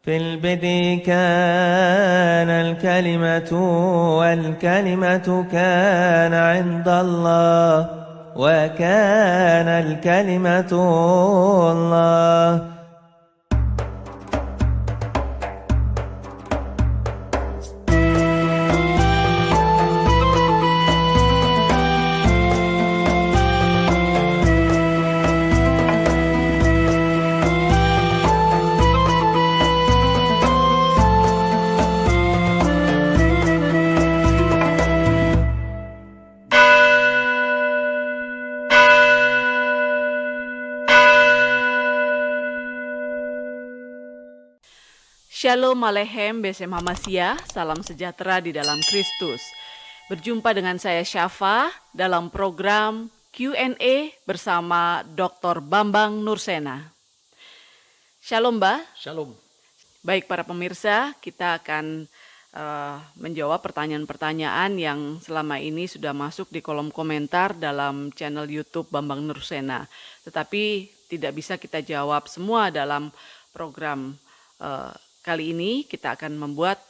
في البدء كان الكلمة والكلمة كان عند الله وكان الكلمة الله. Shalom Aleichem Besem Hamashiach, salam sejahtera di dalam Kristus. Berjumpa dengan saya Syafa dalam program Q&A bersama Dr. Bambang Nursena. Shalom Mbak. Shalom. Baik para pemirsa, kita akan menjawab pertanyaan-pertanyaan yang selama ini sudah masuk di kolom komentar dalam channel YouTube Bambang Nursena. Tetapi tidak bisa kita jawab semua dalam program kali ini. Kita akan membuat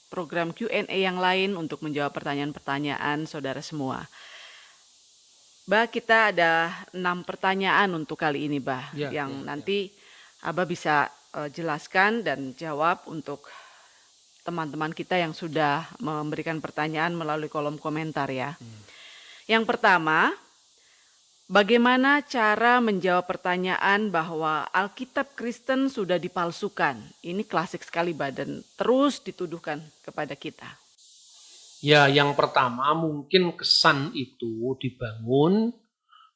program Q&A yang lain untuk menjawab pertanyaan-pertanyaan saudara semua. Bah, kita ada 6 pertanyaan untuk kali ini, Bah, yang nanti Abah bisa jelaskan dan jawab untuk teman-teman kita yang sudah memberikan pertanyaan melalui kolom komentar ya. Yang pertama, bagaimana cara menjawab pertanyaan bahwa Alkitab Kristen sudah dipalsukan? Ini klasik sekali, Bah, dan terus dituduhkan kepada kita. Ya, yang pertama mungkin kesan itu dibangun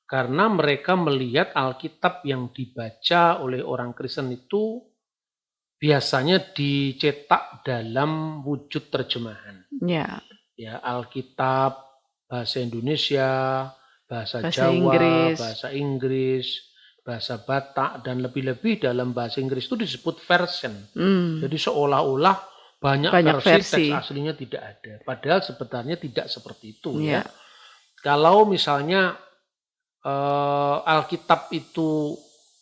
karena mereka melihat Alkitab yang dibaca oleh orang Kristen itu biasanya dicetak dalam wujud terjemahan. Ya. Ya, Alkitab bahasa Indonesia, bahasa Jawa, Inggris, bahasa Inggris, bahasa Batak, dan lebih-lebih dalam bahasa Inggris itu disebut version. Jadi seolah-olah banyak versi, teks aslinya tidak ada. Padahal sebenarnya tidak seperti itu. Ya. Kalau misalnya Alkitab itu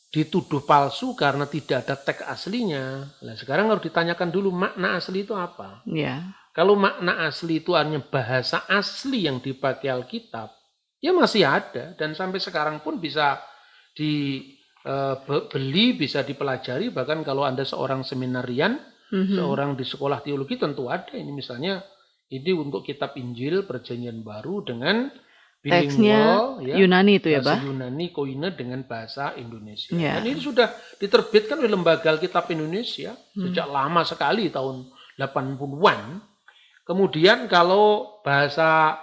dituduh palsu karena tidak ada teks aslinya, nah sekarang harus ditanyakan dulu makna asli itu apa. Ya. Kalau makna asli itu hanya bahasa asli yang dipakai Alkitab, ya masih ada dan sampai sekarang pun bisa dibeli, bisa dipelajari. Bahkan kalau Anda seorang seminarian, seorang di sekolah teologi tentu ada. Ini misalnya ini untuk kitab Injil Perjanjian Baru dengan bilingual, ya, Yunani itu ya, bahasa Bah? Yunani koine dengan bahasa Indonesia. Ya. Dan ini sudah diterbitkan oleh Lembaga Alkitab Indonesia sejak lama sekali, tahun 80-an. Kemudian kalau bahasa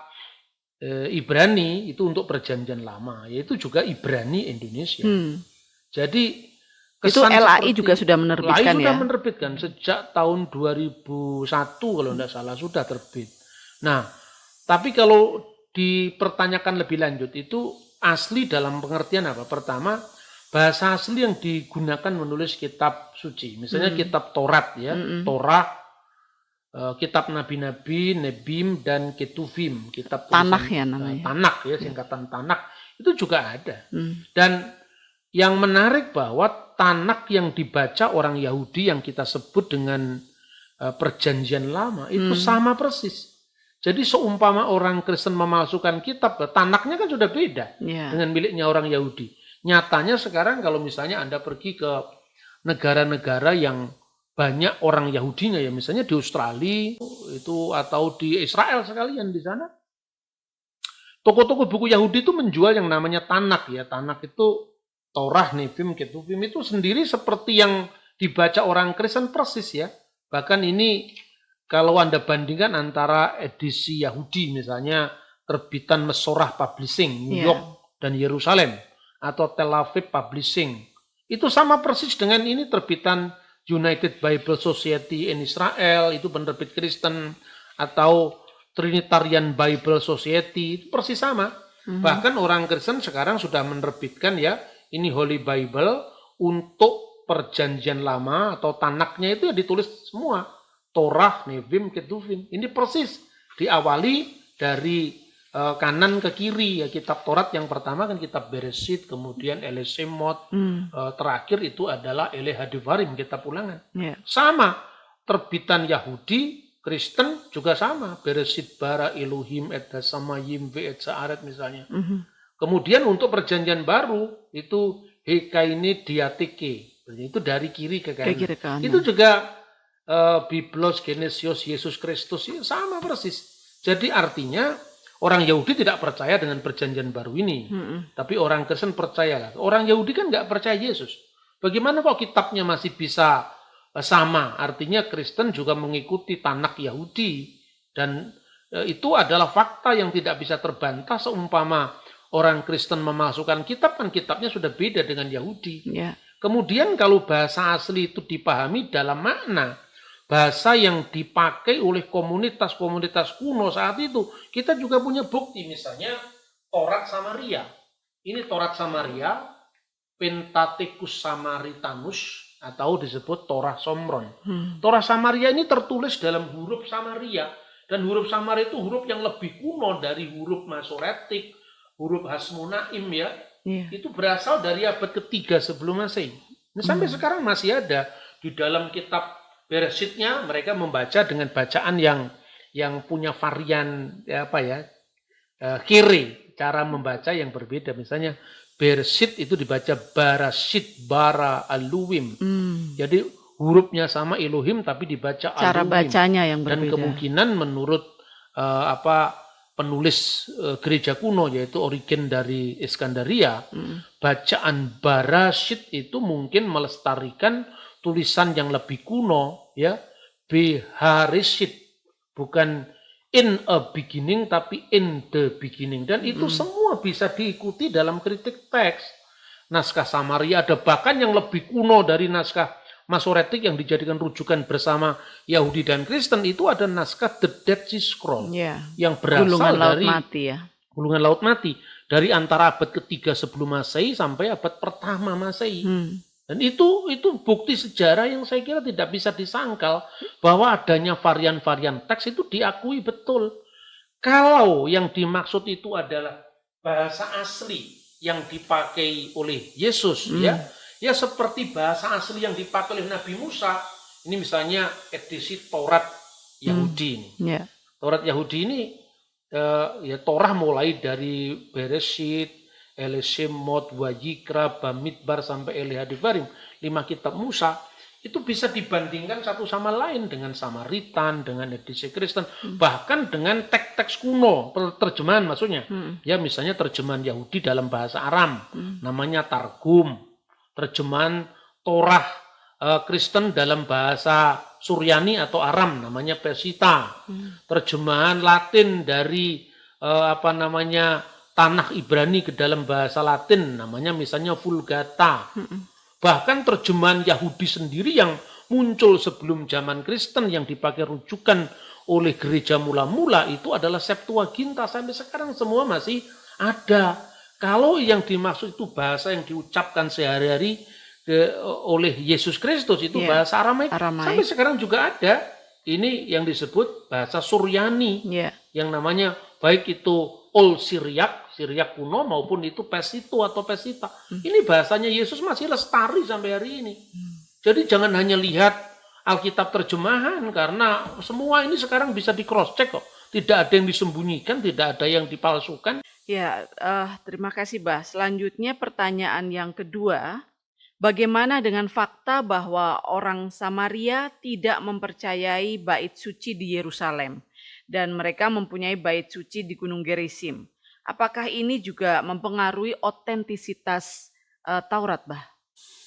Ibrani itu untuk Perjanjian Lama, yaitu juga Ibrani Indonesia. Jadi itu LAI juga sudah menerbitkan LAI sudah menerbitkan sejak tahun 2001 kalau tidak salah sudah terbit. Nah, tapi kalau dipertanyakan lebih lanjut itu asli dalam pengertian apa? Pertama, bahasa asli yang digunakan menulis kitab suci. Misalnya kitab Taurat ya, Torah, kitab Nabi-Nabi, Nebim, dan Ketuvim, kitab Tanakh ya namanya. Tanakh ya, singkatan Tanakh, itu juga ada. Dan yang menarik bahwa Tanakh yang dibaca orang Yahudi yang kita sebut dengan Perjanjian Lama itu sama persis. Jadi seumpama orang Kristen memalsukan kitab, Tanakhnya kan sudah beda dengan miliknya orang Yahudi. Nyatanya sekarang kalau misalnya Anda pergi ke negara-negara yang banyak orang Yahudinya ya, misalnya di Australia itu atau di Israel sekalian di sana, toko-toko buku Yahudi itu menjual yang namanya Tanakh ya. Tanakh itu Torah, Nebim, Ketuvim itu sendiri seperti yang dibaca orang Kristen persis ya. Bahkan ini kalau Anda bandingkan antara edisi Yahudi misalnya terbitan Mesorah Publishing New York dan Yerusalem atau Tel Aviv Publishing, itu sama persis dengan ini terbitan United Bible Society in Israel, itu penerbit Kristen, atau Trinitarian Bible Society, itu persis sama. Bahkan orang Kristen sekarang sudah menerbitkan ya, ini Holy Bible untuk Perjanjian Lama atau Tanakhnya itu ya ditulis semua. Torah, Nebim, Ketuvim. Ini persis diawali dari kanan ke kiri ya. Kitab Taurat yang pertama kan kitab Bereshit, kemudian Ele Shemot, terakhir itu adalah Ele Hadivarim, kitab Ulangan. Sama, terbitan Yahudi, Kristen juga sama. Bereshit bara Elohim et Samayim ve et Saaret misalnya. Kemudian untuk perjanjian baru itu Hekaini Diatike, itu dari kiri ke kanan. Itu juga Biblos Genesios Yesus Kristus sama persis. Jadi artinya orang Yahudi tidak percaya dengan perjanjian baru ini, tapi orang Kristen percaya. Orang Yahudi kan nggak percaya Yesus. Bagaimana kok kitabnya masih bisa sama? Artinya Kristen juga mengikuti Tanakh Yahudi, dan itu adalah fakta yang tidak bisa terbantah. Seumpama orang Kristen memasukkan kitab, kan kitabnya sudah beda dengan Yahudi. Kemudian kalau bahasa asli itu dipahami dalam makna bahasa yang dipakai oleh komunitas-komunitas kuno saat itu, kita juga punya bukti. Misalnya Taurat Samaria. Ini Taurat Samaria, Pentateuchus Samaritanus, atau disebut Torah Somron. Torah Samaria ini tertulis dalam huruf Samaria, dan huruf Samaria itu huruf yang lebih kuno dari huruf Masoretik, huruf Hasmonaim ya. Itu berasal dari abad ketiga sebelum Masehi. Nah, sampai sekarang masih ada di dalam kitab Bereshitnya. Mereka membaca dengan bacaan yang punya varian kiri, cara membaca yang berbeda. Misalnya Bereshit itu dibaca Barashit, Bara Aluwim. Jadi hurufnya sama Elohim tapi dibaca Aluwim. Cara bacanya yang berbeda. Dan kemungkinan menurut penulis gereja kuno, yaitu Origen dari Iskandaria, bacaan Barashit itu mungkin melestarikan tulisan yang lebih kuno, ya, Beharishit, bukan in a beginning tapi in the beginning. Dan itu semua bisa diikuti dalam kritik teks. Naskah Samaria ada bahkan yang lebih kuno dari naskah Masoretik yang dijadikan rujukan bersama Yahudi dan Kristen. Itu ada naskah The Dead Sea Scroll yang berasal dari Gulungan Laut Mati dari antara abad ketiga sebelum Masehi sampai abad pertama Masehi. Dan itu bukti sejarah yang saya kira tidak bisa disangkal, bahwa adanya varian-varian teks itu diakui betul. Kalau yang dimaksud itu adalah bahasa asli yang dipakai oleh Yesus, ya seperti bahasa asli yang dipakai oleh Nabi Musa. Ini misalnya edisi Taurat Yahudi ini. Taurat Yahudi ini ya Torah mulai dari Bereshit, Ele Shemot, Wayikra, Bamidbar sampai Ele Hadivarim, 5 kitab Musa, itu bisa dibandingkan satu sama lain dengan Samaritan, dengan edisi Kristen, bahkan dengan teks-teks kuno, terjemahan maksudnya. Ya misalnya terjemahan Yahudi dalam bahasa Aram, namanya Targum. Terjemahan Torah Kristen dalam bahasa Suryani atau Aram, namanya Pesita. Terjemahan Latin dari Tanakh Ibrani ke dalam bahasa Latin, namanya misalnya Vulgata. Bahkan terjemahan Yahudi sendiri yang muncul sebelum zaman Kristen yang dipakai rujukan oleh gereja mula-mula itu adalah Septuaginta. Sampai sekarang semua masih ada. Kalau yang dimaksud itu bahasa yang diucapkan sehari-hari oleh Yesus Kristus itu bahasa Aramaik. Sampai sekarang juga ada. Ini yang disebut bahasa Suryani, yang namanya baik itu Old Syriac kuno maupun itu Pesito atau Pesita. Ini bahasanya Yesus masih lestari sampai hari ini. Jadi jangan hanya lihat Alkitab terjemahan, karena semua ini sekarang bisa di cross check kok. Tidak ada yang disembunyikan, tidak ada yang dipalsukan. Ya, terima kasih Bah. Selanjutnya pertanyaan yang kedua, bagaimana dengan fakta bahwa orang Samaria tidak mempercayai bait suci di Yerusalem dan mereka mempunyai bait suci di Gunung Gerizim? Apakah ini juga mempengaruhi otentisitas Taurat, Bah?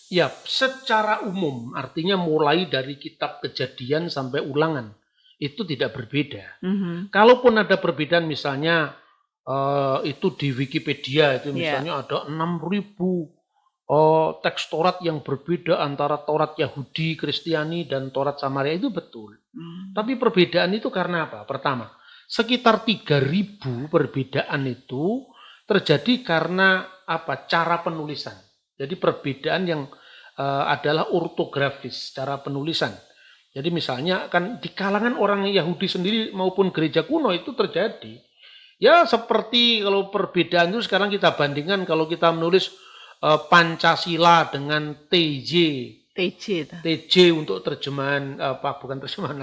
Ya, secara umum, artinya mulai dari kitab Kejadian sampai Ulangan, itu tidak berbeda. Kalaupun ada perbedaan, misalnya itu di Wikipedia, itu misalnya ada 6.000 teks Taurat yang berbeda antara Taurat Yahudi, Kristiani, dan Taurat Samaria, itu betul. Tapi perbedaan itu karena apa? Pertama, sekitar 3.000 perbedaan itu terjadi karena cara penulisan. Jadi perbedaan yang adalah ortografis, cara penulisan. Jadi misalnya kan di kalangan orang Yahudi sendiri maupun gereja kuno itu terjadi. Ya seperti kalau perbedaan itu sekarang kita bandingkan kalau kita menulis Pancasila dengan TJ. TJ untuk terjemahan bukan terjemahan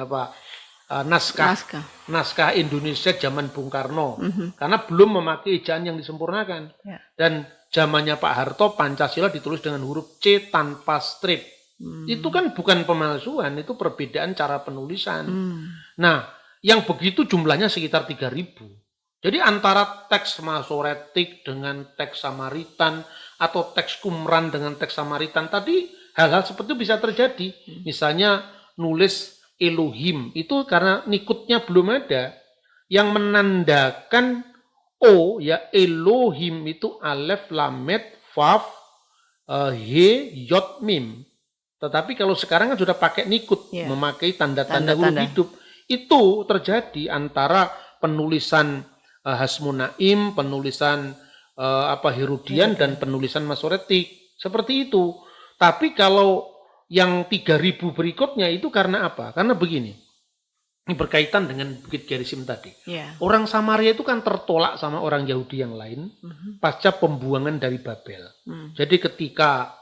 naskah Indonesia zaman Bung Karno. Karena belum memakai ejaan yang disempurnakan. Dan zamannya Pak Harto Pancasila ditulis dengan huruf C tanpa strip. Itu kan bukan pemalsuan, itu perbedaan cara penulisan. Nah, yang begitu jumlahnya sekitar 3.000. Jadi antara teks Masoretik dengan teks Samaritan atau teks Qumran dengan teks Samaritan tadi hal-hal seperti itu bisa terjadi. Misalnya nulis Elohim itu karena nikutnya belum ada yang menandakan O ya Elohim itu alef lamet vav he yod mim. Tetapi kalau sekarang kan sudah pakai nikut memakai tanda-tanda huruf hidup. Itu terjadi antara penulisan Hasmonaim, penulisan Herodian dan penulisan Masoretik. Seperti itu. Tapi kalau yang 3.000 berikutnya itu karena apa? Karena begini. Ini berkaitan dengan Bukit Gerizim tadi. Orang Samaria itu kan tertolak sama orang Yahudi yang lain pasca pembuangan dari Babel. Jadi ketika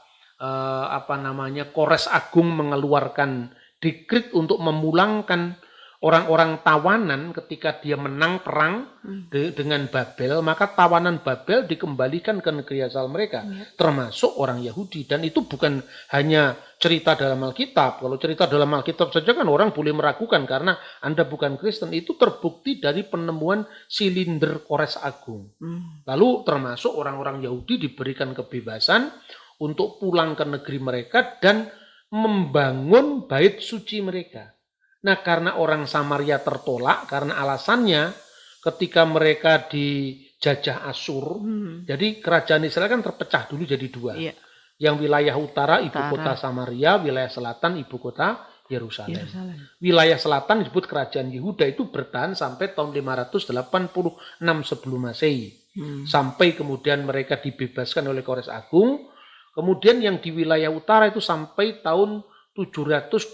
Kores Agung mengeluarkan dekret untuk memulangkan orang-orang tawanan ketika dia menang perang dengan Babel, maka tawanan Babel dikembalikan ke negeri asal mereka, termasuk orang Yahudi. Dan itu bukan hanya cerita dalam Alkitab. Kalau cerita dalam Alkitab saja kan orang boleh meragukan karena Anda bukan Kristen. Itu terbukti dari penemuan silinder Kores Agung. Lalu termasuk orang-orang Yahudi diberikan kebebasan untuk pulang ke negeri mereka dan membangun bait suci mereka. Nah, karena orang Samaria tertolak, karena alasannya ketika mereka dijajah Asyur, jadi kerajaan Israel kan terpecah dulu jadi 2. Yang wilayah utara, ibu kota Samaria, wilayah selatan, ibu kota Yerusalem. Wilayah selatan disebut kerajaan Yehuda itu bertahan sampai tahun 586 sebelum Masehi. Sampai kemudian mereka dibebaskan oleh Kores Agung. Kemudian yang di wilayah utara itu sampai tahun 722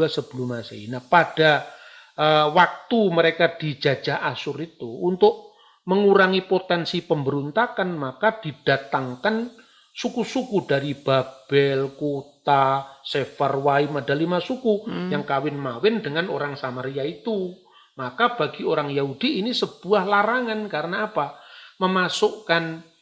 sebelum Masehi. Nah, pada waktu mereka dijajah Asyur itu untuk mengurangi potensi pemberontakan, maka didatangkan suku-suku dari Babel, Kuta, Sefarwaim, ada 5 suku yang kawin-mawin dengan orang Samaria itu. Maka bagi orang Yahudi ini sebuah larangan karena apa? Memasukkan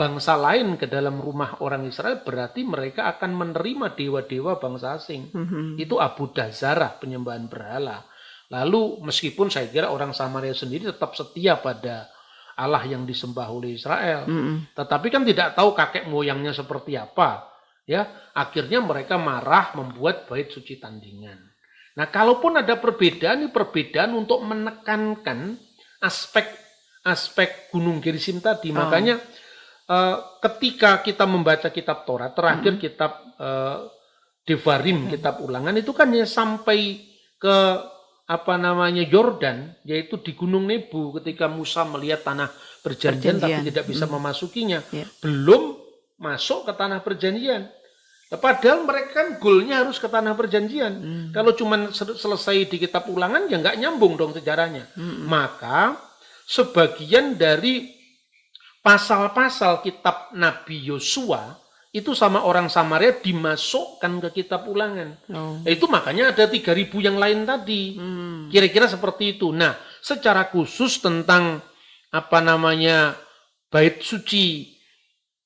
bangsa lain ke dalam rumah orang Israel berarti mereka akan menerima dewa-dewa bangsa asing. Itu Abudah Zarah, penyembahan berhala. Lalu meskipun saya kira orang Samaria sendiri tetap setia pada Allah yang disembah oleh Israel, tetapi kan tidak tahu kakek moyangnya seperti apa. Ya, akhirnya mereka marah membuat bait suci tandingan. Nah, kalaupun ada perbedaan, ini perbedaan untuk menekankan aspek Gunung Gerizim tadi. Makanya ketika kita membaca kitab Taurat, terakhir kitab Devarim, kitab Ulangan itu kan ya sampai ke Yordan, yaitu di Gunung Nebo ketika Musa melihat tanah perjanjian tapi tidak bisa memasukinya. Belum masuk ke tanah perjanjian. Padahal mereka kan goalnya harus ke tanah perjanjian. Kalau cuma selesai di kitab Ulangan ya nggak nyambung dong sejarahnya. Maka sebagian dari pasal-pasal kitab Nabi Yosua itu sama orang Samaria dimasukkan ke kitab Ulangan. Itu makanya ada 3.000 yang lain tadi. Kira-kira seperti itu. Nah, secara khusus tentang bait suci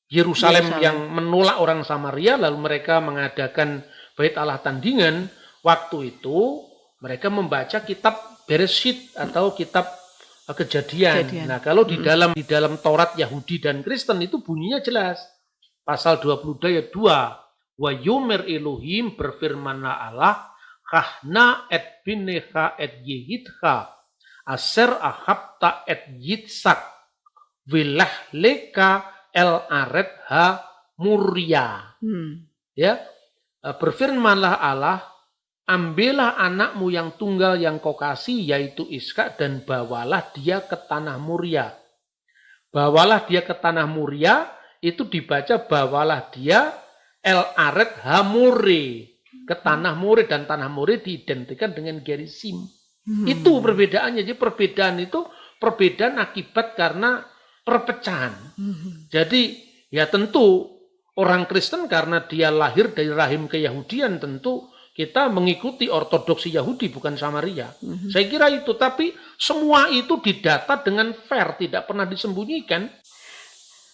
Yerusalem yang menolak orang Samaria lalu mereka mengadakan bait Allah tandingan, waktu itu mereka membaca kitab Bereshit atau kitab Kejadian. Nah, kalau di dalam Taurat Yahudi dan Kristen itu bunyinya jelas. Pasal 22 ayat 2. Wa yomer Elohim, berfirmanlah Allah, kahna et binecha et yehidcha, aser ahabta et yitsak, wilah leka el aret ha murya. Ya, berfirmanlah Allah, ambillah anakmu yang tunggal yang kau kasih, yaitu Iskak, dan bawalah dia ke tanah Muria. Bawalah dia ke tanah Muria, itu dibaca bawalah dia El Aret Hamure, ke tanah More, dan tanah More diidentikan dengan Gerizim. Itu perbedaannya. Jadi perbedaan itu perbedaan akibat karena perpecahan. Jadi ya tentu orang Kristen karena dia lahir dari rahim keyahudian, tentu kita mengikuti ortodoksi Yahudi bukan Samaria. Saya kira itu, tapi semua itu didata dengan fair, tidak pernah disembunyikan.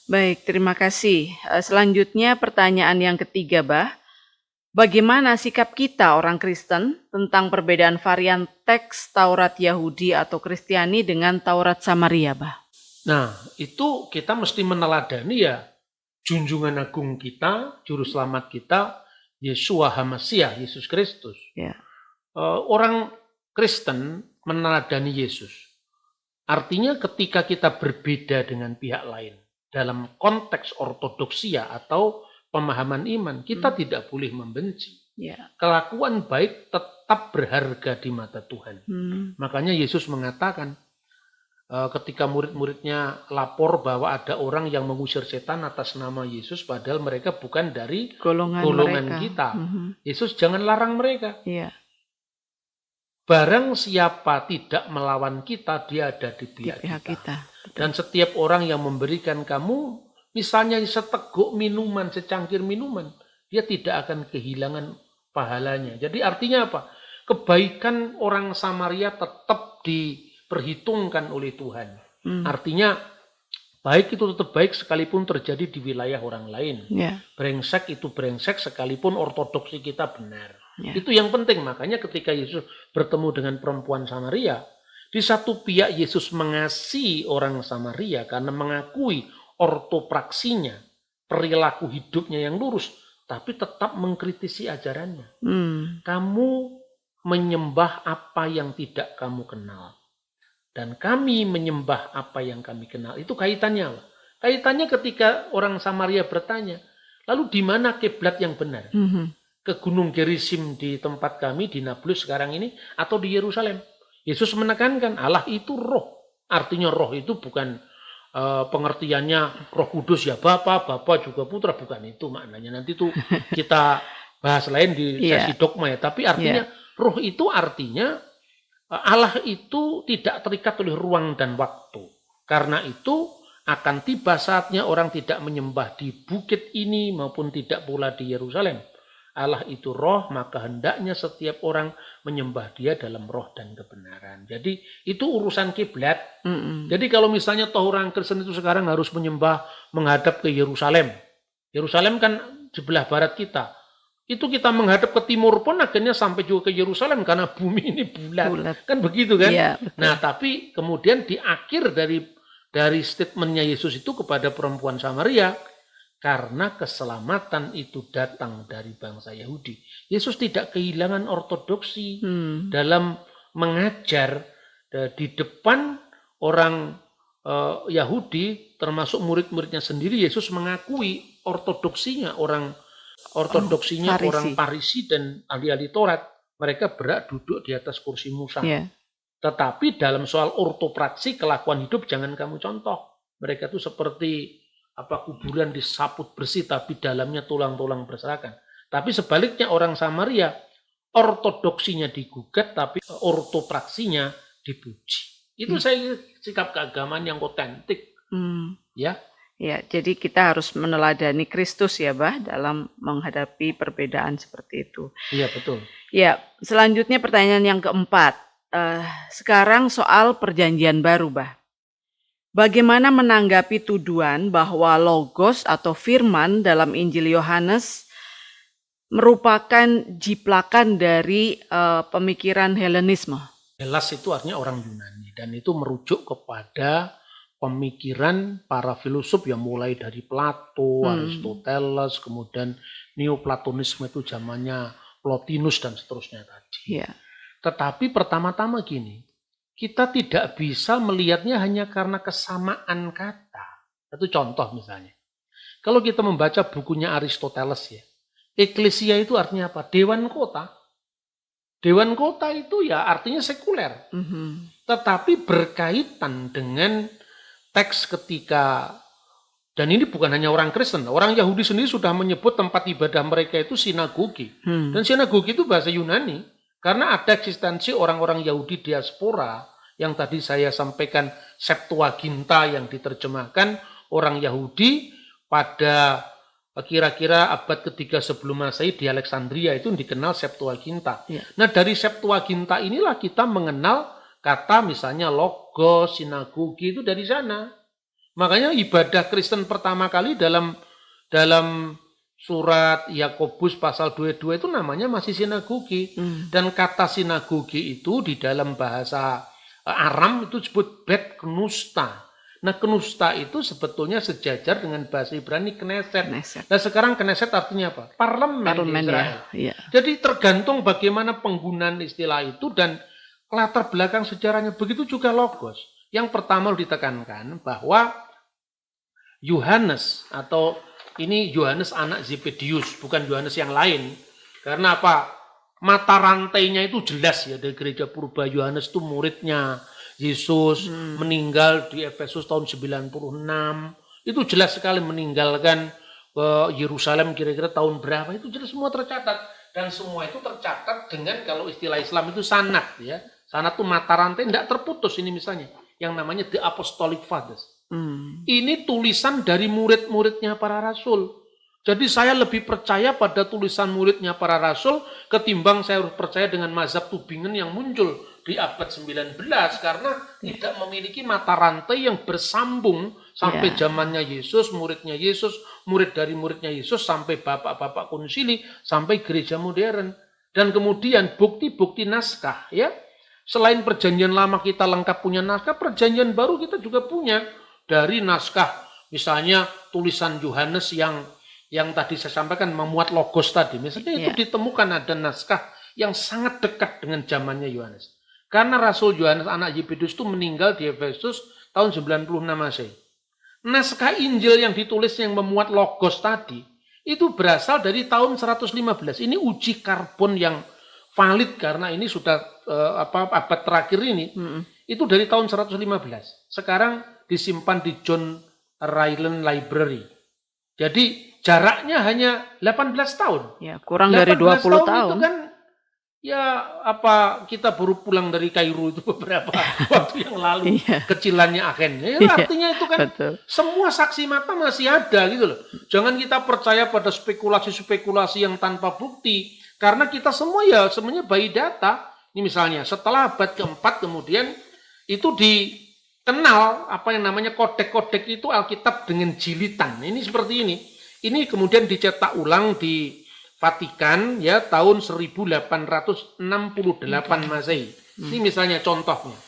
Baik, terima kasih. Selanjutnya pertanyaan yang ketiga, Bah. Bagaimana sikap kita orang Kristen tentang perbedaan varian teks Taurat Yahudi atau Kristiani dengan Taurat Samaria, Bah? Nah, itu kita mesti meneladani ya junjungan agung kita, juru selamat kita, Yeshua HaMashiach, Yesus Kristus. Ya. Orang Kristen meneladani Yesus. Artinya ketika kita berbeda dengan pihak lain dalam konteks ortodoksia atau pemahaman iman, kita tidak boleh membenci. Ya. Kelakuan baik tetap berharga di mata Tuhan. Makanya Yesus mengatakan, ketika murid-muridnya lapor bahwa ada orang yang mengusir setan atas nama Yesus, padahal mereka bukan dari golongan kita. Yesus jangan larang mereka. Yeah. Barang siapa tidak melawan kita, dia ada di pihak kita. Dan setiap orang yang memberikan kamu, misalnya seteguk minuman, secangkir minuman, dia tidak akan kehilangan pahalanya. Jadi artinya apa? Kebaikan orang Samaria tetap diperhitungkan oleh Tuhan. Artinya baik itu tetap baik sekalipun terjadi di wilayah orang lain. Yeah. Brengsek itu brengsek sekalipun ortodoksi kita benar. Yeah. Itu yang penting. Makanya ketika Yesus bertemu dengan perempuan Samaria, di satu pihak Yesus mengasihi orang Samaria karena mengakui ortopraksinya, perilaku hidupnya yang lurus, tapi tetap mengkritisi ajarannya. Kamu menyembah apa yang tidak kamu kenal. Dan kami menyembah apa yang kami kenal. Itu kaitannya. Kaitannya ketika orang Samaria bertanya, lalu di mana kiblat yang benar? Ke Gunung Gerizim di tempat kami, di Nablus sekarang ini, atau di Yerusalem? Yesus menekankan Allah itu roh. Artinya roh itu bukan pengertiannya Roh Kudus ya Bapa juga Putra, bukan itu maknanya. Nanti itu kita bahas lain di sesi dogma ya. Tapi artinya roh itu artinya Allah itu tidak terikat oleh ruang dan waktu. Karena itu akan tiba saatnya orang tidak menyembah di bukit ini maupun tidak pula di Yerusalem. Allah itu roh, maka hendaknya setiap orang menyembah dia dalam roh dan kebenaran. Jadi itu urusan kiblat. Jadi kalau misalnya toh orang Kristen itu sekarang harus menyembah menghadap ke Yerusalem. Yerusalem kan sebelah barat kita. Itu kita menghadap ke timur pun akhirnya sampai juga ke Yerusalem karena bumi ini bulat. Kan begitu kan? Ya, nah tapi kemudian di akhir dari statementnya Yesus itu kepada perempuan Samaria, karena keselamatan itu datang dari bangsa Yahudi. Yesus tidak kehilangan ortodoksi dalam mengajar di depan orang Yahudi, termasuk murid-muridnya sendiri. Yesus mengakui ortodoksinya orang Farisi dan ahli-ahli Taurat. Mereka berhak duduk di atas kursi Musa. Yeah. Tetapi dalam soal ortopraksi, kelakuan hidup jangan kamu contoh. Mereka itu seperti kuburan disaput bersih tapi dalamnya tulang-tulang berserakan. Tapi sebaliknya orang Samaria ortodoksinya digugat tapi ortopraksinya dipuji. Itu saya sikap keagamaan yang otentik. Ya. Ya, jadi kita harus meneladani Kristus ya, Bah, dalam menghadapi perbedaan seperti itu. Iya, betul. Ya, selanjutnya pertanyaan yang keempat. Sekarang soal perjanjian baru, Bah. Bagaimana menanggapi tuduhan bahwa logos atau firman dalam Injil Yohanes merupakan jiplakan dari pemikiran Helenisme? Helas itu artinya orang Yunani dan itu merujuk kepada pemikiran para filosof yang mulai dari Plato, Aristoteles, kemudian Neoplatonisme itu zamannya Plotinus dan seterusnya tadi. Yeah. Tetapi pertama-tama gini, kita tidak bisa melihatnya hanya karena kesamaan kata. Itu contoh misalnya. Kalau kita membaca bukunya Aristoteles ya, eklesia itu artinya apa? Dewan kota. Dewan kota itu ya artinya sekuler. Tetapi berkaitan dengan teks ketika, dan ini bukan hanya orang Kristen, orang Yahudi sendiri sudah menyebut tempat ibadah mereka itu sinagogi. Dan sinagogi itu bahasa Yunani. Karena ada eksistensi orang-orang Yahudi diaspora yang tadi saya sampaikan Septuaginta yang diterjemahkan orang Yahudi pada kira-kira abad ketiga sebelum Masehi di Alexandria itu dikenal Septuaginta. Ya. Nah dari Septuaginta inilah kita mengenal kata misalnya logos, sinagogi itu dari sana. Makanya ibadah Kristen pertama kali dalam surat Yakobus pasal 22 itu namanya masih sinagogi. Dan kata sinagogi itu di dalam bahasa Aram itu disebut bet knusta. Nah knusta itu sebetulnya sejajar dengan bahasa Ibrani kneset. Nah sekarang kneset artinya apa? Parlemen di Israel. Ya. Jadi tergantung bagaimana penggunaan istilah itu dan latar belakang sejarahnya. Begitu juga logos. Yang pertama ditekankan bahwa Yohanes atau ini Yohanes anak Zebedius, bukan Yohanes yang lain. Karena apa? Mata rantainya itu jelas ya dari gereja purba. Yohanes itu muridnya Yesus, meninggal di Efesus tahun 96. Itu jelas sekali meninggalkan Yerusalem kira-kira tahun berapa. Itu jelas semua tercatat. Dan semua itu tercatat dengan kalau istilah Islam itu sanad ya. Sanad itu mata rantai tidak terputus ini misalnya. Yang namanya The Apostolic Fathers. Ini tulisan dari murid-muridnya para rasul. Jadi saya lebih percaya pada tulisan muridnya para rasul ketimbang saya percaya dengan mazhab Tübingen yang muncul di abad 19 karena tidak memiliki mata rantai yang bersambung sampai zamannya Yesus, muridnya Yesus, murid dari muridnya Yesus sampai bapak-bapak konsili sampai gereja modern. Dan kemudian bukti-bukti naskah ya. Selain perjanjian lama kita lengkap punya naskah, perjanjian baru kita juga punya. Dari naskah, misalnya tulisan Yohanes yang tadi saya sampaikan memuat logos tadi. Misalnya itu ditemukan ada naskah yang sangat dekat dengan zamannya Yohanes. Karena Rasul Yohanes anak Zebedius itu meninggal di Efesus tahun 96 Masehi. Naskah Injil yang ditulis yang memuat logos tadi, itu berasal dari tahun 115. Ini uji karbon yang valid karena ini sudah abad terakhir ini. Itu dari tahun 115. Sekarang disimpan di John Ryland Library. Jadi jaraknya hanya 18 tahun. Ya, kurang dari 20 tahun. Itu kan ya apa kita baru pulang dari Kairo itu beberapa waktu yang lalu. Kecilannya akhirnya. Artinya itu kan semua saksi mata masih ada gitu loh. Jangan kita percaya pada spekulasi-spekulasi yang tanpa bukti. Karena kita semua ya semuanya by data. Ini misalnya setelah abad keempat kemudian itu dikenal apa yang namanya kodek-kodek itu Alkitab dengan jilitan. Ini seperti ini. Ini kemudian dicetak ulang di Vatikan ya tahun 1868 Masehi. Ini misalnya contohnya.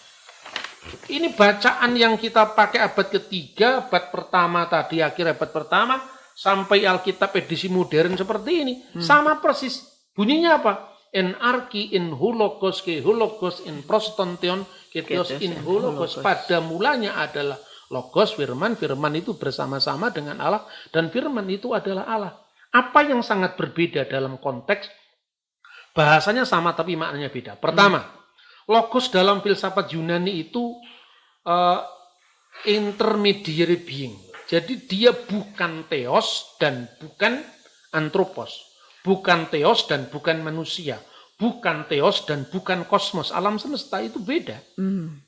Ini bacaan yang kita pakai abad ketiga, abad pertama tadi, akhir abad pertama sampai Alkitab edisi modern seperti ini. Sama persis. Bunyinya apa? En arki in hologos ke hologos in prostantion ketos in hologos. Pada mulanya adalah logos firman, firman itu bersama-sama dengan Allah dan firman itu adalah Allah. Apa yang sangat berbeda dalam konteks bahasanya sama tapi maknanya beda. Pertama, logos dalam filsafat Yunani itu intermediary being. Jadi dia bukan theos dan bukan anthropos. Bukan theos dan bukan manusia. Bukan theos dan bukan kosmos. Alam semesta itu beda.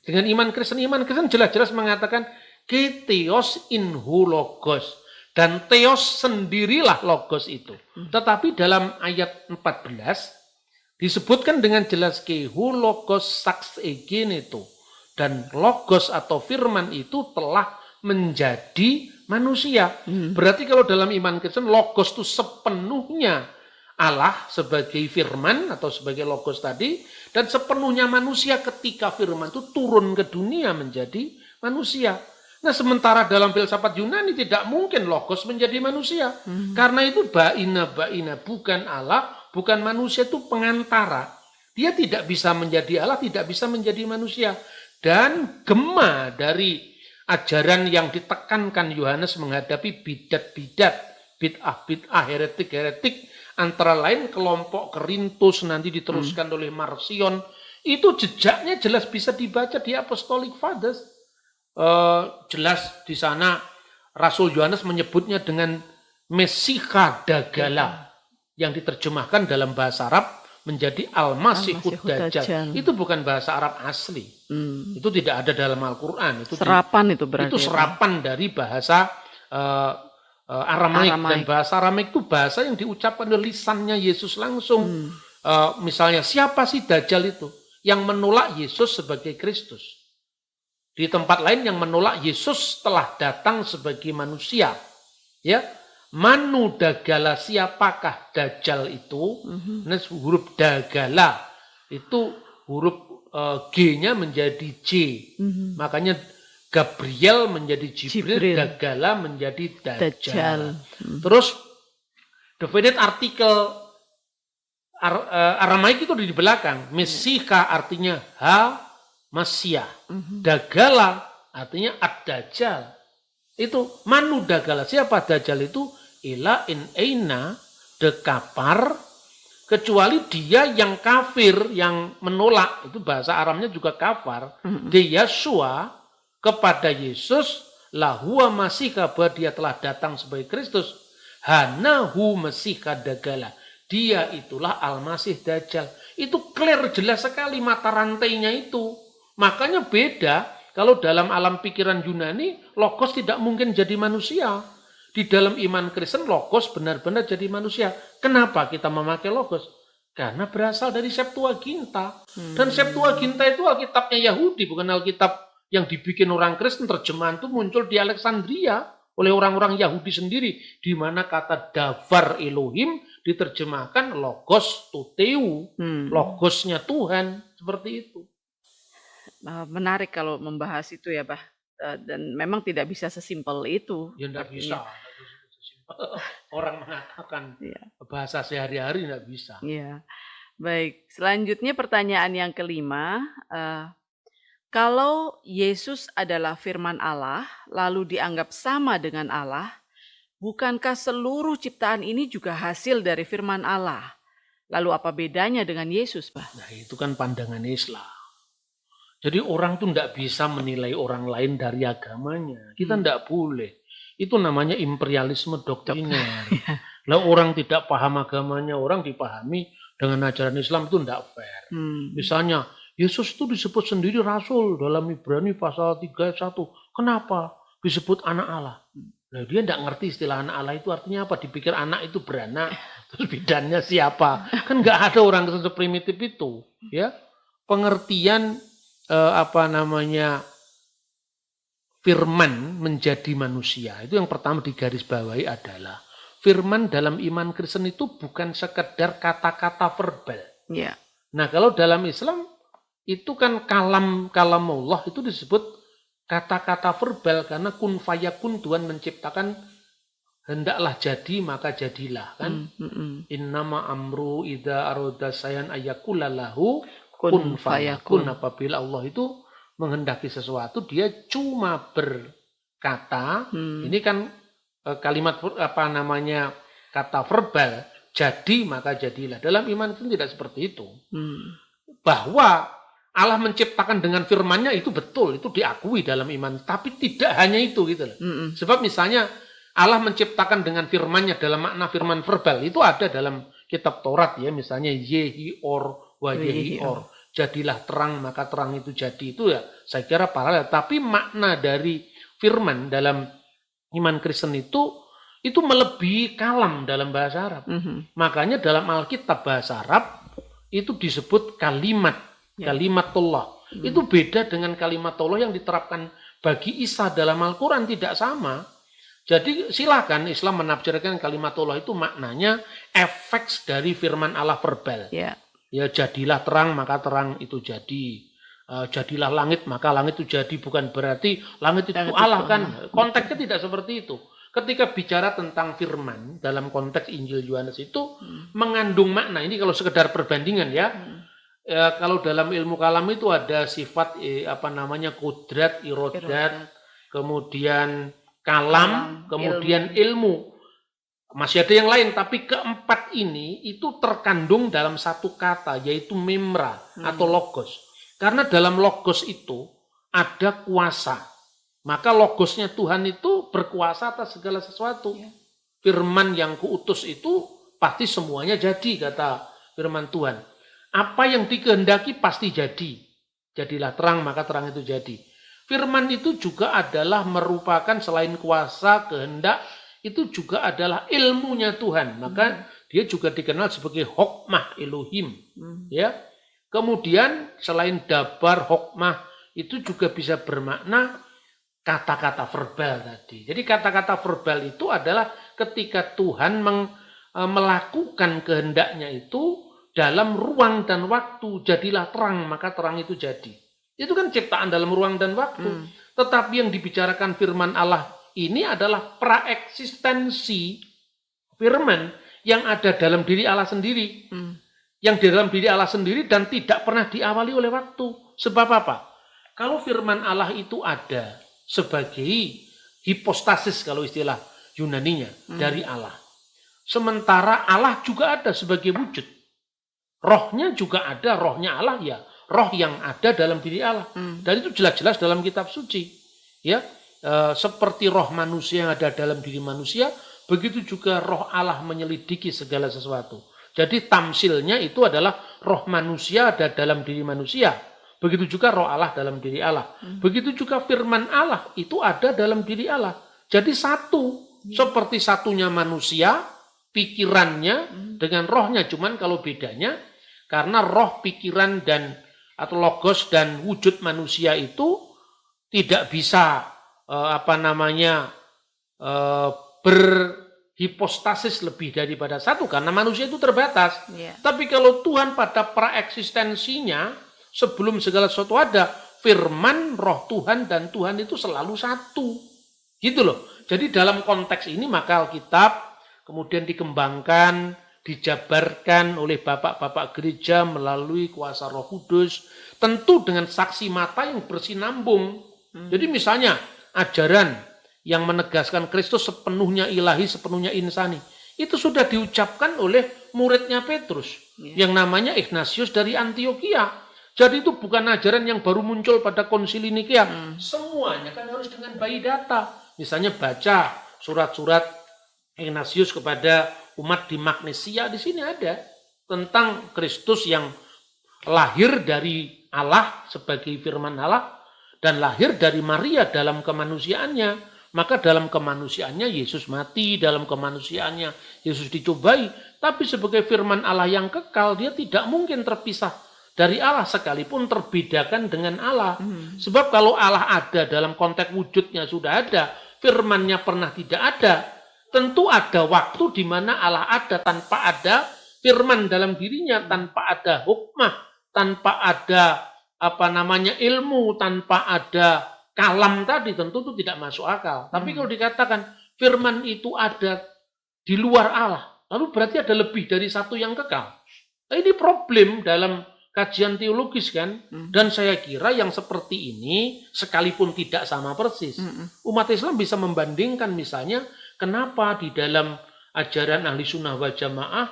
Dengan iman Kristen jelas-jelas mengatakan ke theos in ho logos. Dan theos sendirilah logos itu. Tetapi dalam ayat 14 disebutkan dengan jelas ke ho logos sax egeneto. Dan logos atau firman itu telah menjadi manusia. Berarti kalau dalam iman Kristen logos itu sepenuhnya Allah sebagai firman atau sebagai logos tadi dan sepenuhnya manusia ketika firman itu turun ke dunia menjadi manusia. Nah sementara dalam filsafat Yunani tidak mungkin logos menjadi manusia. Karena itu baina bukan Allah, bukan manusia, itu pengantara. Dia tidak bisa menjadi Allah, tidak bisa menjadi manusia. Dan gema dari ajaran yang ditekankan Yohanes menghadapi bidat-bidat, bid'ah, heretik, antara lain kelompok Kerintus nanti diteruskan oleh Marcion, itu jejaknya jelas bisa dibaca di Apostolic Fathers. Jelas di sana Rasul Yohanes menyebutnya dengan Mesiha Dagala yang diterjemahkan dalam bahasa Arab menjadi Al-Masihud Al-Masihud Dajjal. Dajjal. Itu bukan bahasa Arab asli. Itu tidak ada dalam Al-Quran. Serapan itu berarti. Itu serapan dari bahasa Aramaik. Dan bahasa Aramaik itu bahasa yang diucapkan oleh lisannya Yesus langsung. Misalnya, siapa sih Dajjal itu? Yang menolak Yesus sebagai Kristus. Di tempat lain yang menolak Yesus telah datang sebagai manusia. Ya, Manu Dagala, siapakah Dajjal itu? Nah, huruf Dagala itu huruf G-nya menjadi J. Makanya Gabriel menjadi Jibril. Dagala menjadi Dajjal. Terus definite artikel Aramaik itu di belakang. Mesika artinya Masia. Dagala artinya Ad-Dajjal. Itu Manu Dagala. Siapa Dajjal itu? Ila in aina dekapar, kecuali dia yang kafir, yang menolak. Itu bahasa Aramnya juga kafar. De Yesua kepada Yesus, lahua masika, bahwa dia telah datang sebagai Kristus. Hanahu masika dagala. Dia itulah Al-Masih Dajjal. Itu clear, jelas sekali mata rantainya itu. Makanya beda, kalau dalam alam pikiran Yunani, Logos tidak mungkin jadi manusia. Di dalam iman Kristen, Logos benar-benar jadi manusia. Kenapa kita memakai Logos? Karena berasal dari Septuaginta. Dan Septuaginta itu Alkitabnya Yahudi, bukan Alkitab yang dibikin orang Kristen. Terjemahan itu muncul di Alexandria oleh orang-orang Yahudi sendiri, di mana kata Davar Elohim diterjemahkan Logos Tuteu, Logosnya Tuhan, seperti itu. Menarik kalau membahas itu ya, Bah. Dan memang tidak bisa sesimpel itu. Ya tidak bisa. Orang mengatakan bahasa sehari-hari tidak bisa. Ya. Baik, selanjutnya pertanyaan yang kelima. Kalau Yesus adalah firman Allah, lalu dianggap sama dengan Allah, bukankah seluruh ciptaan ini juga hasil dari firman Allah? Lalu apa bedanya dengan Yesus, Pak? Nah, itu kan pandangan Islam. Jadi orang tuh tidak bisa menilai orang lain dari agamanya. Kita tidak boleh. Itu namanya imperialisme doktriner. Lah orang tidak paham agamanya, orang dipahami dengan ajaran Islam itu tidak fair. Misalnya, Yesus itu disebut sendiri Rasul dalam Ibrani pasal 3 ayat 1. Kenapa? Disebut anak Allah. Nah, dia tidak ngerti istilah anak Allah itu artinya apa. Dipikir anak itu beranak. Terus bidannya siapa? Kan nggak ada orang seprimitif itu. Ya, pengertian firman menjadi manusia. Itu yang pertama digarisbawahi adalah firman dalam iman Kristen itu bukan sekedar kata-kata verbal. Ya. Nah, kalau dalam Islam itu kan kalam Allah itu disebut kata-kata verbal karena kun fayakun, Tuhan menciptakan hendaklah jadi maka jadilah kan. Innama amru idza arada sayan ayakulalahu kun fayakun. Apabila Allah itu menghendaki sesuatu, dia cuma berkata, ini kan kalimat kata verbal, jadi maka jadilah. Dalam iman itu tidak seperti itu. Bahwa Allah menciptakan dengan firman-Nya itu betul, itu diakui dalam iman. Tapi tidak hanya itu gitu loh. Sebab misalnya Allah menciptakan dengan firman-Nya dalam makna firman verbal, itu ada dalam kitab Taurat ya, misalnya yehi or wa yehi or. Jadilah terang maka terang itu jadi, itu ya saya kira paralel. Tapi makna dari firman dalam iman Kristen itu melebihi kalam dalam bahasa Arab. Makanya dalam Alkitab bahasa Arab itu disebut kalimatullah. Itu beda dengan kalimatullah yang diterapkan bagi Isa dalam Al-Quran, tidak sama. Jadi silakan Islam menafsirkan kalimatullah itu maknanya efek dari firman Allah verbal. Ya, jadilah terang maka terang itu jadi. Jadilah langit maka langit itu jadi, bukan berarti langit itu Allah kan. Konteksnya tidak seperti itu. Ketika bicara tentang firman dalam konteks Injil Yohanes itu mengandung makna. Ini kalau sekedar perbandingan ya. Kalau dalam ilmu kalam itu ada sifat kudrat, irodat, kemudian kalam, kemudian ilmu. Masih ada yang lain, tapi keempat ini itu terkandung dalam satu kata, yaitu memra atau logos. Karena dalam logos itu ada kuasa. Maka logosnya Tuhan itu berkuasa atas segala sesuatu. Firman yang kuutus itu pasti semuanya jadi, kata firman Tuhan. Apa yang dikehendaki pasti jadi. Jadilah terang, maka terang itu jadi. Firman itu juga adalah merupakan selain kuasa, kehendak, itu juga adalah ilmunya Tuhan. Maka dia juga dikenal sebagai hokmah Elohim. Ya. Kemudian selain dabar, hokmah, itu juga bisa bermakna kata-kata verbal tadi. Jadi kata-kata verbal itu adalah ketika Tuhan melakukan kehendaknya itu dalam ruang dan waktu. Jadilah terang, maka terang itu jadi. Itu kan ciptaan dalam ruang dan waktu. Tetapi yang dibicarakan firman Allah ini adalah praeksistensi firman yang ada dalam diri Allah sendiri. Yang di dalam diri Allah sendiri dan tidak pernah diawali oleh waktu. Sebab apa? Kalau firman Allah itu ada sebagai hipostasis kalau istilah Yunaninya dari Allah. Sementara Allah juga ada sebagai wujud. Rohnya juga ada, rohnya Allah ya. Roh yang ada dalam diri Allah. Dan itu jelas-jelas dalam kitab suci. Ya, seperti roh manusia yang ada dalam diri manusia, begitu juga roh Allah menyelidiki segala sesuatu. Jadi tamsilnya itu adalah roh manusia ada dalam diri manusia. Begitu juga roh Allah dalam diri Allah. Begitu juga firman Allah itu ada dalam diri Allah. Jadi satu. Seperti satunya manusia, pikirannya dengan rohnya. Cuman kalau bedanya, karena roh, pikiran, dan atau logos dan wujud manusia itu tidak bisa berhipostasis lebih daripada satu. Karena manusia itu terbatas. Tapi kalau Tuhan pada praeksistensinya, sebelum segala sesuatu ada, firman, roh Tuhan, dan Tuhan itu selalu satu. Gitu loh. Jadi dalam konteks ini maka Alkitab kemudian dikembangkan, dijabarkan oleh bapak-bapak gereja melalui kuasa Roh Kudus, tentu dengan saksi mata yang bersinambung. Jadi misalnya ajaran yang menegaskan Kristus sepenuhnya ilahi, sepenuhnya insani, itu sudah diucapkan oleh muridnya Petrus, yang namanya Ignatius dari Antioquia. Jadi itu bukan ajaran yang baru muncul pada konsili Nikea. Semuanya kan harus dengan bayi data. Misalnya baca surat-surat Ignatius kepada umat di Magnesia, di sini ada tentang Kristus yang lahir dari Allah sebagai firman Allah dan lahir dari Maria dalam kemanusiaannya. Maka dalam kemanusiaannya Yesus mati, dalam kemanusiaannya Yesus dicobai, tapi sebagai firman Allah yang kekal, dia tidak mungkin terpisah dari Allah sekalipun terbedakan dengan Allah. Sebab kalau Allah ada dalam konteks wujudnya sudah ada, firman-Nya pernah tidak ada, tentu ada waktu di mana Allah ada tanpa ada firman dalam dirinya, tanpa ada hukmah, tanpa ada ilmu, tanpa ada kalam tadi, tentu itu tidak masuk akal. Tapi kalau dikatakan firman itu ada di luar Allah, lalu berarti ada lebih dari satu yang kekal. Nah, ini problem dalam kajian teologis kan, dan saya kira yang seperti ini sekalipun tidak sama persis, umat Islam bisa membandingkan misalnya kenapa di dalam ajaran ahli sunnah wal jamaah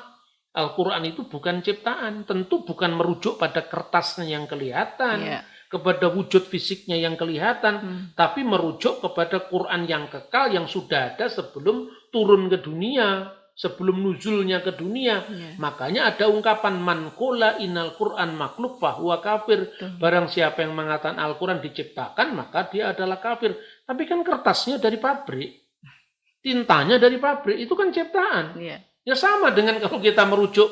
Al-Quran itu bukan ciptaan, tentu bukan merujuk pada kertasnya yang kelihatan, kepada wujud fisiknya yang kelihatan, tapi merujuk kepada Quran yang kekal yang sudah ada sebelum turun ke dunia, sebelum nuzulnya ke dunia. Makanya ada ungkapan man qala innal Qur'an makhluk fahuwa kafir. Barang siapa yang mengatakan Al-Quran diciptakan, maka dia adalah kafir. Tapi kan kertasnya dari pabrik, tintanya dari pabrik, itu kan ciptaan. Ya sama dengan kalau kita merujuk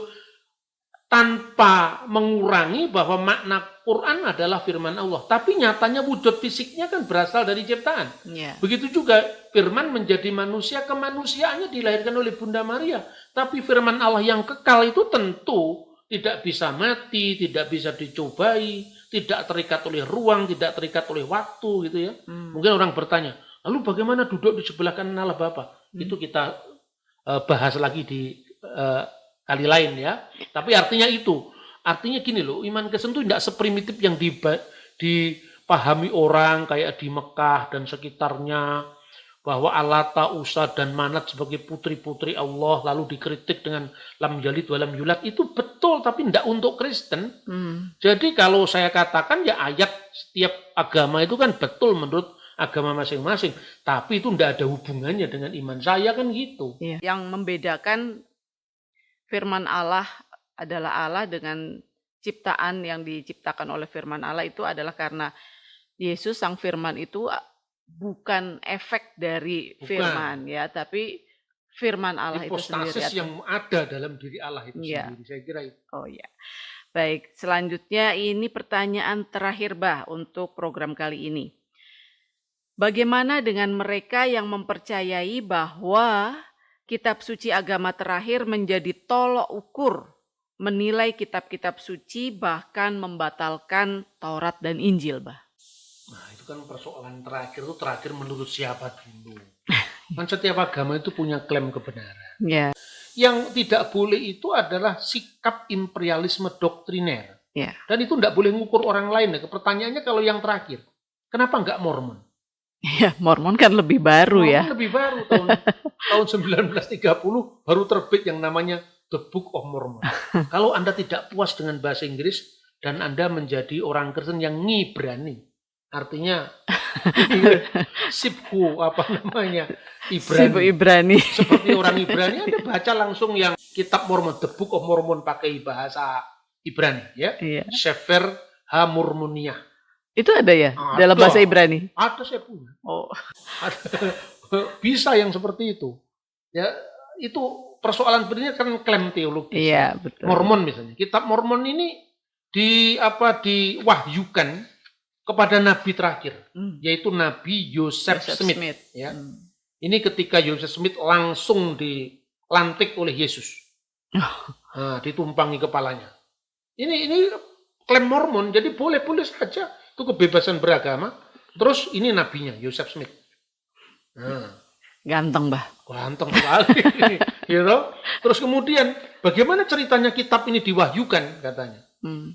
tanpa mengurangi bahwa makna Quran adalah firman Allah. Tapi nyatanya wujud fisiknya kan berasal dari ciptaan. Begitu juga firman menjadi manusia, kemanusiaannya dilahirkan oleh Bunda Maria. Tapi firman Allah yang kekal itu tentu tidak bisa mati, tidak bisa dicobai, tidak terikat oleh ruang, tidak terikat oleh waktu gitu ya. Mungkin orang bertanya, lalu bagaimana duduk di sebelah kanan Allah Bapa? Itu kita bahas lagi di kali lain ya. Tapi artinya gini loh, iman Kristen itu tidak seprimitif yang dipahami orang kayak di Mekah dan sekitarnya, bahwa Allata, Usa, dan Manat sebagai putri-putri Allah lalu dikritik dengan lam yalid wa lam yulad. Itu betul, tapi tidak untuk Kristen. Jadi kalau saya katakan ya ayat setiap agama itu kan betul menurut agama masing-masing, tapi itu tidak ada hubungannya dengan iman saya kan gitu. Yang membedakan firman Allah adalah Allah dengan ciptaan yang diciptakan oleh firman Allah itu adalah karena Yesus sang firman itu bukan efek dari firman ya, tapi firman Allah itu sendiri. Hipostasis yang ada dalam diri Allah itu sendiri, saya kira itu. Oh ya. Baik, selanjutnya ini pertanyaan terakhir untuk program kali ini. Bagaimana dengan mereka yang mempercayai bahwa kitab suci agama terakhir menjadi tolok ukur menilai kitab-kitab suci, bahkan membatalkan Taurat dan Injil, Nah, itu kan persoalan terakhir menurut siapa dulu. Kan setiap agama itu punya klaim kebenaran. Ya. Yang tidak boleh itu adalah sikap imperialisme doktriner. Ya. Dan itu tidak boleh ngukur orang lain. Pertanyaannya kalau yang terakhir, kenapa enggak Mormon? Ya, Mormon kan lebih baru Mormon ya. Lebih baru, tahun 1930 baru terbit yang namanya The Book of Mormon. Kalau Anda tidak puas dengan bahasa Inggris dan Anda menjadi orang Kristen yang ngibrani, artinya Sibku Ibrani. Seperti orang Ibrani, Anda baca langsung yang kitab Mormon, The Book of Mormon pakai bahasa Ibrani, ya. Iya. Sefer HaMormonia. Itu ada ya dalam bahasa Ibrani? Ada, saya punya. Oh. Bisa yang seperti itu. Ya, itu persoalan sebenarnya kan klaim teologis. Iya, betul. Mormon misalnya. Kitab Mormon ini diwahyukan kepada nabi terakhir, yaitu Nabi Joseph Smith. Ya. Ini ketika Joseph Smith langsung dilantik oleh Yesus. Nah, ditumpangi kepalanya. Ini klaim Mormon, jadi boleh-boleh saja. Itu kebebasan beragama. Terus ini nabinya, Joseph Smith. Nah. Ganteng, Ganteng sekali. Gitu. Terus kemudian, bagaimana ceritanya kitab ini diwahyukan, katanya.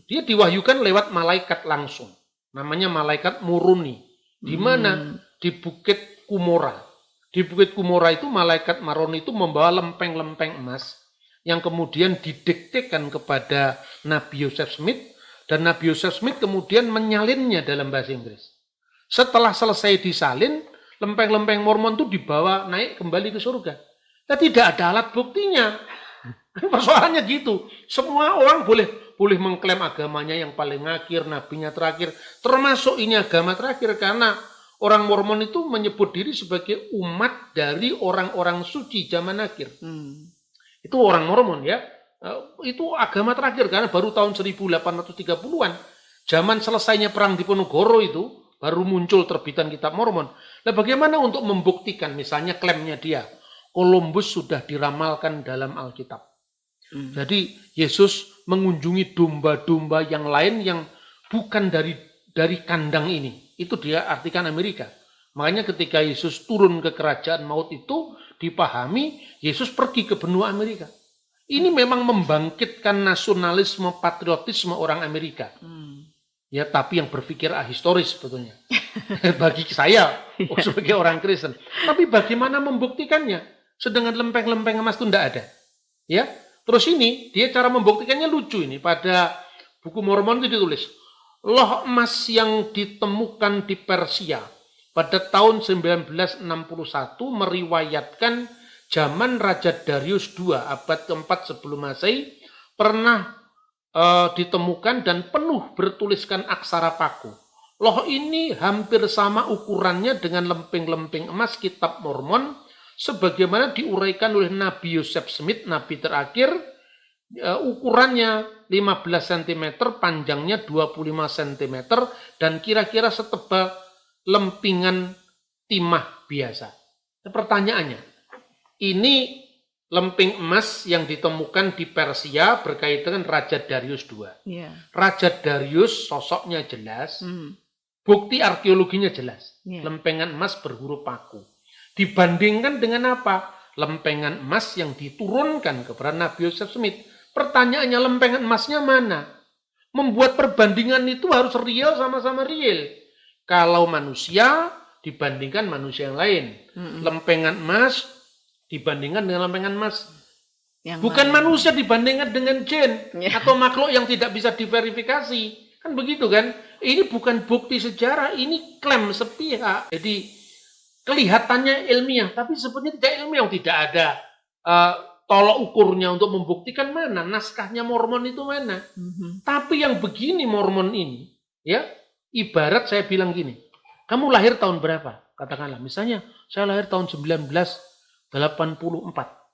Dia diwahyukan lewat malaikat langsung. Namanya malaikat Moroni. Di mana? Di Bukit Kumora. Di Bukit Kumora itu malaikat Moroni itu membawa lempeng-lempeng emas yang kemudian didiktekan kepada Nabi Joseph Smith, dan Nabi Joseph Smith kemudian menyalinnya dalam bahasa Inggris. Setelah selesai disalin, lempeng-lempeng Mormon itu dibawa naik kembali ke surga. Nah, tidak ada alat buktinya. Persoalannya gitu. Semua orang boleh mengklaim agamanya yang paling akhir, nabinya terakhir. Termasuk ini agama terakhir, karena orang Mormon itu menyebut diri sebagai umat dari orang-orang suci zaman akhir. Itu orang Mormon ya. Itu agama terakhir karena baru tahun 1830-an. Zaman selesainya perang Diponegoro itu baru muncul terbitan kitab Mormon. Nah, bagaimana untuk membuktikan misalnya klaimnya dia? Columbus sudah diramalkan dalam Alkitab. Jadi Yesus mengunjungi domba-domba yang lain yang bukan dari kandang ini. Itu dia artikan Amerika. Makanya ketika Yesus turun ke kerajaan maut itu dipahami Yesus pergi ke benua Amerika. Ini memang membangkitkan nasionalisme, patriotisme orang Amerika. Ya, tapi yang berpikir ahistoris sebetulnya. Bagi saya sebagai orang Kristen. Tapi bagaimana membuktikannya? Sedangkan lempeng-lempeng emas itu tidak ada. Ya. Terus ini, dia cara membuktikannya lucu ini. Pada buku Mormon itu ditulis, loh emas yang ditemukan di Persia pada tahun 1961 meriwayatkan zaman Raja Darius II abad keempat sebelum Masehi pernah ditemukan dan penuh bertuliskan aksara paku. Loh ini hampir sama ukurannya dengan lempeng-lempeng emas kitab Mormon sebagaimana diuraikan oleh Nabi Joseph Smith, nabi terakhir. Ukurannya 15 cm, panjangnya 25 cm, dan kira-kira setebal lempingan timah biasa. Pertanyaannya, ini lemping emas yang ditemukan di Persia berkaitan dengan Raja Darius II. Raja Darius sosoknya jelas, bukti arkeologinya jelas. Lempengan emas berhuruf paku. Dibandingkan dengan apa? Lempengan emas yang diturunkan kepada Nabi Joseph Smith. Pertanyaannya, lempengan emasnya mana? Membuat perbandingan itu harus real sama-sama real. Kalau manusia dibandingkan manusia yang lain. Lempengan emas dibandingkan dengan lempengan emas. Bukan manusia dibandingkan dengan jin atau makhluk yang tidak bisa diverifikasi. Kan begitu kan? Ini bukan bukti sejarah, ini klaim sepihak. Jadi kelihatannya ilmiah, tapi sebenarnya tidak ilmiah. Tidak ada tolok ukurnya untuk membuktikan mana, naskahnya Mormon itu mana. Tapi yang begini Mormon ini, ya, ibarat saya bilang gini, kamu lahir tahun berapa? Katakanlah, misalnya saya lahir tahun 1984.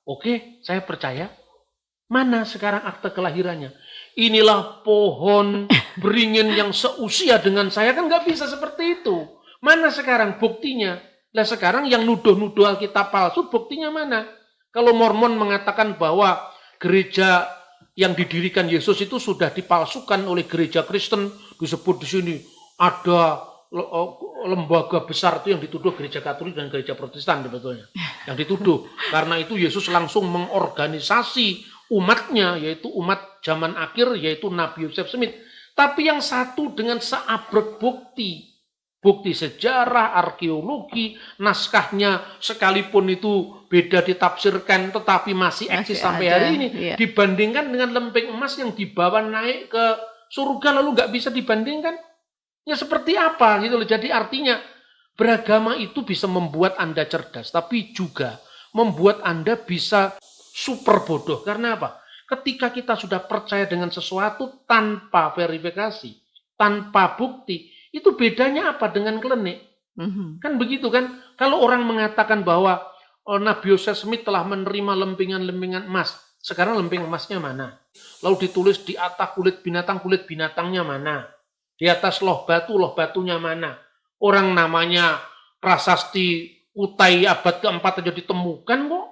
Oke, saya percaya. Mana sekarang akte kelahirannya? Inilah pohon beringin yang seusia dengan saya, kan nggak bisa seperti itu. Mana sekarang buktinya? Nah sekarang yang nuduh-nuduh Alkitab palsu, buktinya mana? Kalau Mormon mengatakan bahwa gereja yang didirikan Yesus itu sudah dipalsukan oleh gereja Kristen, disebut di sini ada lembaga besar itu yang dituduh gereja Katolik dan gereja Protestan sebetulnya. Yang dituduh. Karena itu Yesus langsung mengorganisasi umatnya, yaitu umat zaman akhir, yaitu Nabi Joseph Smith. Tapi yang satu dengan seabrek bukti. Bukti sejarah, arkeologi, naskahnya sekalipun itu beda ditafsirkan tetapi masih eksis sampai hari ini. Iya. Dibandingkan dengan lempeng emas yang dibawa naik ke surga lalu nggak bisa dibandingkan. Ya seperti apa gitu loh. Jadi artinya beragama itu bisa membuat Anda cerdas, tapi juga membuat Anda bisa super bodoh. Karena apa? Ketika kita sudah percaya dengan sesuatu tanpa verifikasi, tanpa bukti, itu bedanya apa dengan klenik? Kan begitu kan? Kalau orang mengatakan bahwa Nabi Joseph Smith telah menerima lempengan-lempengan emas, sekarang lempeng emasnya mana? Lalu ditulis di atas kulit binatangnya mana? Di atas loh batunya mana? Orang namanya prasasti Kutai abad keempat aja ditemukan kok.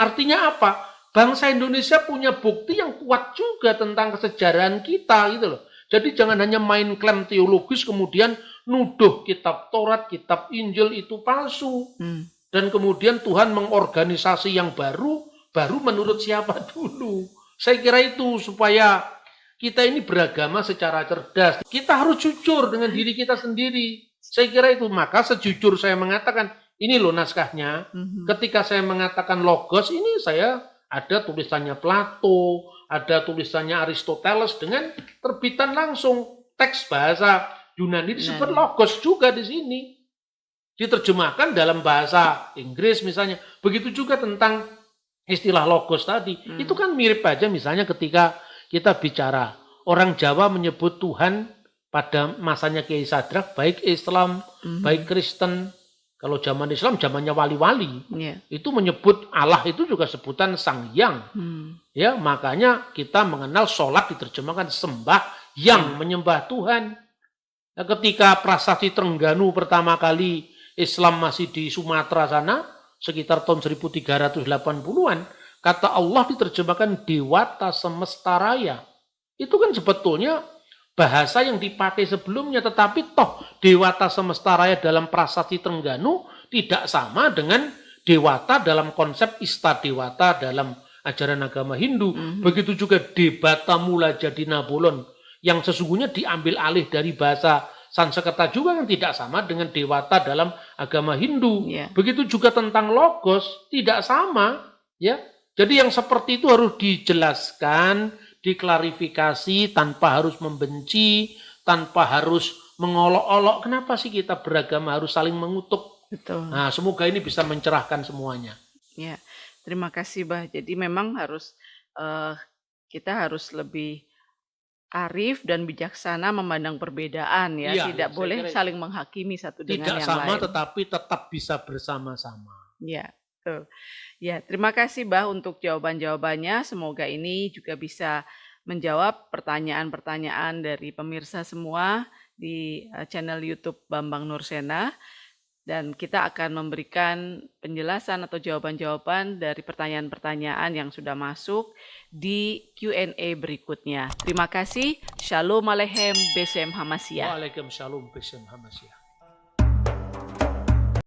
Artinya apa? Bangsa Indonesia punya bukti yang kuat juga tentang kesejarahan kita gitu loh. Jadi jangan hanya main klaim teologis kemudian nuduh kitab Taurat, kitab Injil itu palsu. Dan kemudian Tuhan mengorganisasi yang baru menurut siapa dulu. Saya kira itu supaya kita ini beragama secara cerdas. Kita harus jujur dengan diri kita sendiri. Saya kira itu. Maka sejujur saya mengatakan, ini loh naskahnya. Ketika saya mengatakan logos, ini saya ada tulisannya Plato, ada tulisannya Aristoteles dengan terbitan langsung. Teks bahasa Yunani disebut logos juga di sini. Diterjemahkan dalam bahasa Inggris misalnya. Begitu juga tentang istilah logos tadi. Itu kan mirip aja misalnya ketika kita bicara. Orang Jawa menyebut Tuhan pada masanya Kiai Sadrak, baik Islam, baik Kristen. Kalau zaman Islam, zamannya wali-wali, itu menyebut Allah itu juga sebutan Sang Hyang. Ya, makanya kita mengenal sholat diterjemahkan sembah yang menyembah Tuhan. Nah, ketika prasasti Trengganu pertama kali Islam masih di Sumatera sana, sekitar tahun 1380-an, kata Allah diterjemahkan Dewata Semesta Raya. Itu kan sebetulnya bahasa yang dipakai sebelumnya, tetapi toh Dewata Semesta Raya dalam prasasti Trengganu tidak sama dengan Dewata dalam konsep Istadewata dalam ajaran agama Hindu. Begitu juga Debata Mula Jadi Nabolon yang sesungguhnya diambil alih dari bahasa Sanskerta juga yang tidak sama dengan Dewata dalam agama Hindu. Begitu juga tentang logos tidak sama, ya. Jadi yang seperti itu harus dijelaskan, diklarifikasi tanpa harus membenci, tanpa harus mengolok-olok. Kenapa sih kita beragama harus saling mengutuk? Betul. Nah, semoga ini bisa mencerahkan semuanya. Ya, terima kasih, Bah. Jadi memang harus kita harus lebih arif dan bijaksana memandang perbedaan ya. Tidak boleh saling menghakimi satu dengan yang lain. Tidak sama tetapi tetap bisa bersama-sama. Ya, betul. Ya, terima kasih Bah untuk jawaban-jawabannya. Semoga ini juga bisa menjawab pertanyaan-pertanyaan dari pemirsa semua di channel YouTube Bambang Nursena. Dan kita akan memberikan penjelasan atau jawaban-jawaban dari pertanyaan-pertanyaan yang sudah masuk di Q&A berikutnya. Terima kasih. Shalom Aleichem Besem Hamashiach. Waalaikumsalam Besem Hamashiach.